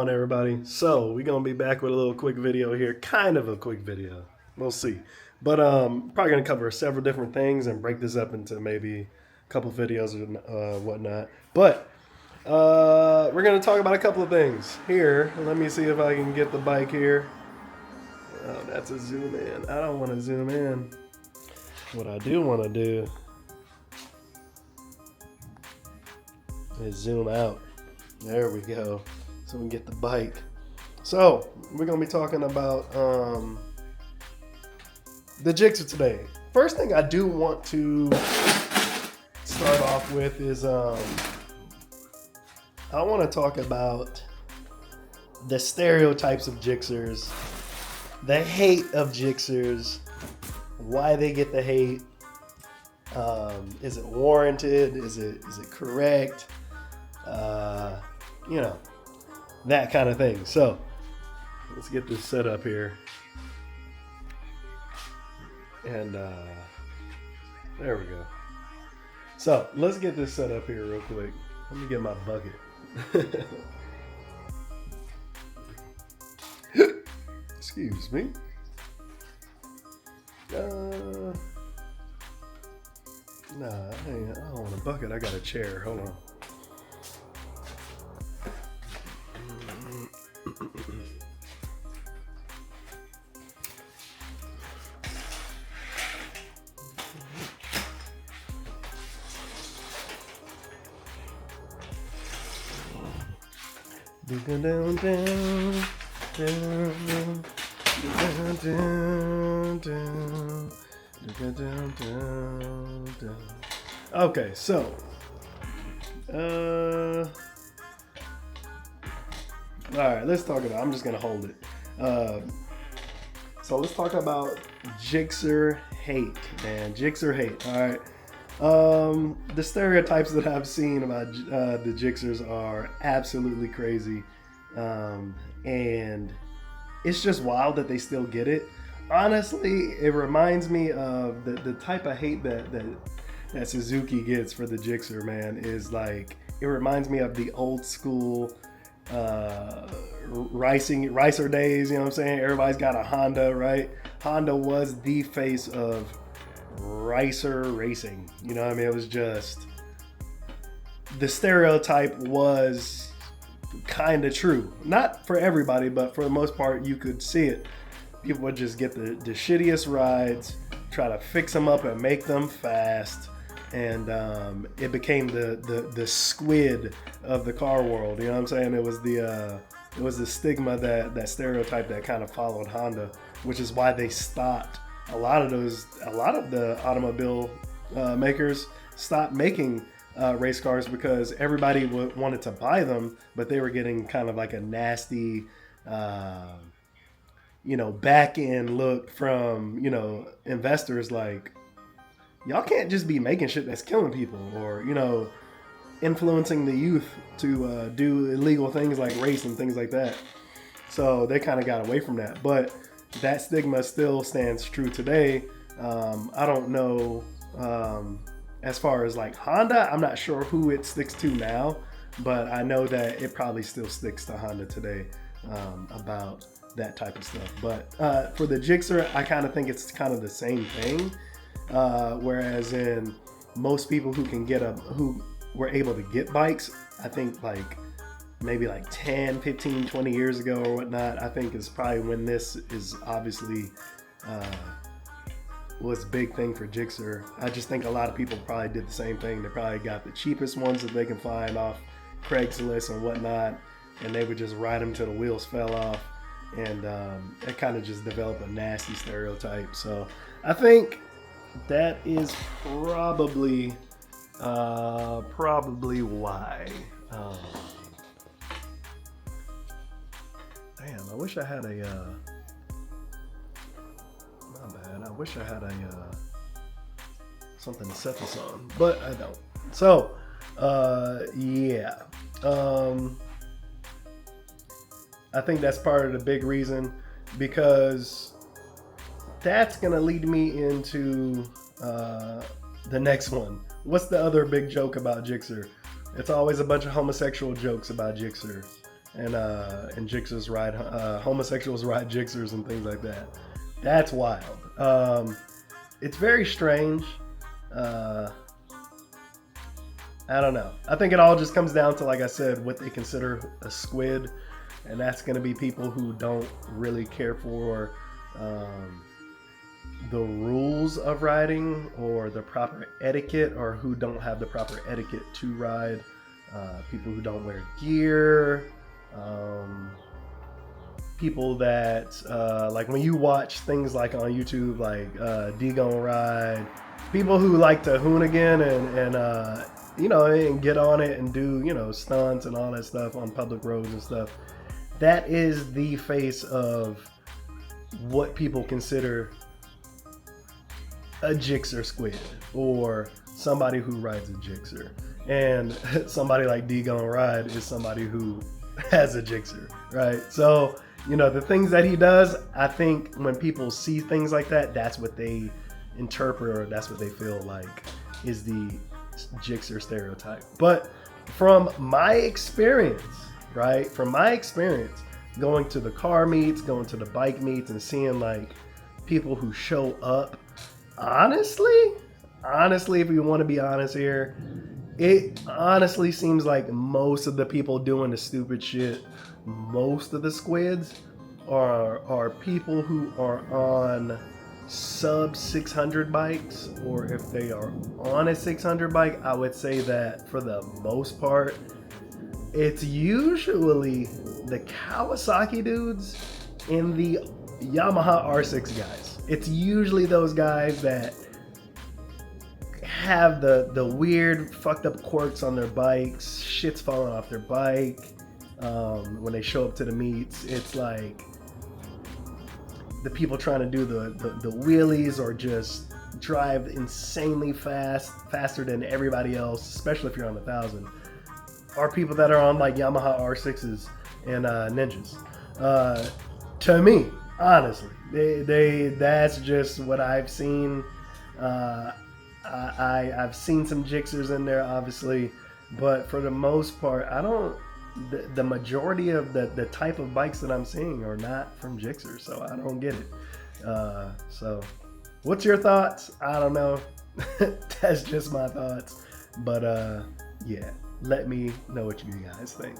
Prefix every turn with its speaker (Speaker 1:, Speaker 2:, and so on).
Speaker 1: on, everybody? So we're gonna be back with a little quick video here, kind of a quick video. We'll see, but probably gonna cover several different things and break this up into maybe a couple videos and whatnot. But we're gonna talk about a couple of things here. Let me see if I can get the bike here. Oh, that's a zoom in. I don't want to zoom in. What I do want to do is zoom out. There we go. So we can get the bike. So we're gonna be talking about the Gixxer today. First thing I do want to start off with is I want to talk about the stereotypes of Gixxers, the hate of Gixxers, why they get the hate. Is it warranted? Is it correct? You know, that kind of thing. So let's get this set up here. And there we go. So let's get this set up here real quick. Let me get my bucket. Excuse me. Nah, I don't want a bucket. I got a chair. Hold on. Okay, so all right, let's talk about, I'm just gonna hold it. So let's talk about Gixxer hate, man. Gixxer hate. All right. The stereotypes that I've seen about the Gixxers are absolutely crazy, and it's just wild that they still get it. Honestly, it reminds me of the type of hate that Suzuki gets for the Gixxer, man. Is like, it reminds me of the old school racer days. You know what I'm saying? Everybody's got a Honda, right? Honda was the face of racer racing. You know what I mean? It was just, the stereotype was kind of true. Not for everybody, but for the most part, you could see it. People would just get the shittiest rides, try to fix them up and make them fast, and it became the Squid of the car world. You know what I'm saying? It was the stigma, that stereotype that kind of followed Honda, which is why they stopped. A lot of the automobile makers stopped making race cars because everybody wanted to buy them, but they were getting kind of like a nasty, back end look from, investors, like, y'all can't just be making shit that's killing people, or, influencing the youth to do illegal things like race and things like that. So they kind of got away from that, but that stigma still stands true today. I don't know, as far as like Honda, I'm not sure who it sticks to now, but I know that it probably still sticks to Honda today, about that type of stuff. But for the Gixxer, I kind of think it's kind of the same thing. Whereas in most people who were able to get bikes, I think like maybe like 10, 15, 20 years ago or whatnot, I think is probably when this is obviously was a big thing for Gixxer. I just think a lot of people probably did the same thing. They probably got the cheapest ones that they can find off Craigslist and whatnot, and they would just ride them till the wheels fell off, and it kind of just developed a nasty stereotype. So I think that is probably why. Damn, I wish I had a, my bad, I wish I had a, something to set this on, but I don't. So, yeah. I think that's part of the big reason, because that's gonna lead me into the next one. What's the other big joke about Gixxer? It's always a bunch of homosexual jokes about Gixxer. and Gixxers ride homosexuals ride Gixxers and things like that. That's wild. It's very strange. I don't know. I think it all just comes down to, like I said, what they consider a squid, and that's going to be people who don't really care for the rules of riding or the proper etiquette, or who don't have the proper etiquette to ride. People who don't wear gear. People that like when you watch things like on YouTube, like D Gon Ride, people who like to hoonigan and you know, and get on it and do, you know, stunts and all that stuff on public roads and stuff. That is the face of what people consider a Gixxer squid, or somebody who rides a Gixxer. And somebody like D Gon Ride is somebody who has a Gixxer, right? So, you know, the things that he does, I think when people see things like that, that's what they interpret, or that's what they feel like is the Gixxer stereotype. But from my experience, right? From my experience going to the car meets, going to the bike meets, and seeing like people who show up, honestly, if we want to be honest here, it honestly seems like most of the people doing the stupid shit, most of the squids are people who are on sub 600 bikes, or if they are on a 600 bike, I would say that for the most part, it's usually the Kawasaki dudes and the Yamaha R6 guys. It's usually those guys that have the weird fucked up quirks on their bikes, shit's falling off their bike. When they show up to the meets, it's like the people trying to do the wheelies or just drive insanely fast, faster than everybody else, especially if you're on 1000, are people that are on like Yamaha R6s and Ninjas. To me, honestly, that's just what I've seen. I've seen some Gixxers in there, obviously, but for the most part, I don't. The majority of the type of bikes that I'm seeing are not from Gixxer, so I don't get it. So, what's your thoughts? I don't know. That's just my thoughts. But yeah, let me know what you guys think.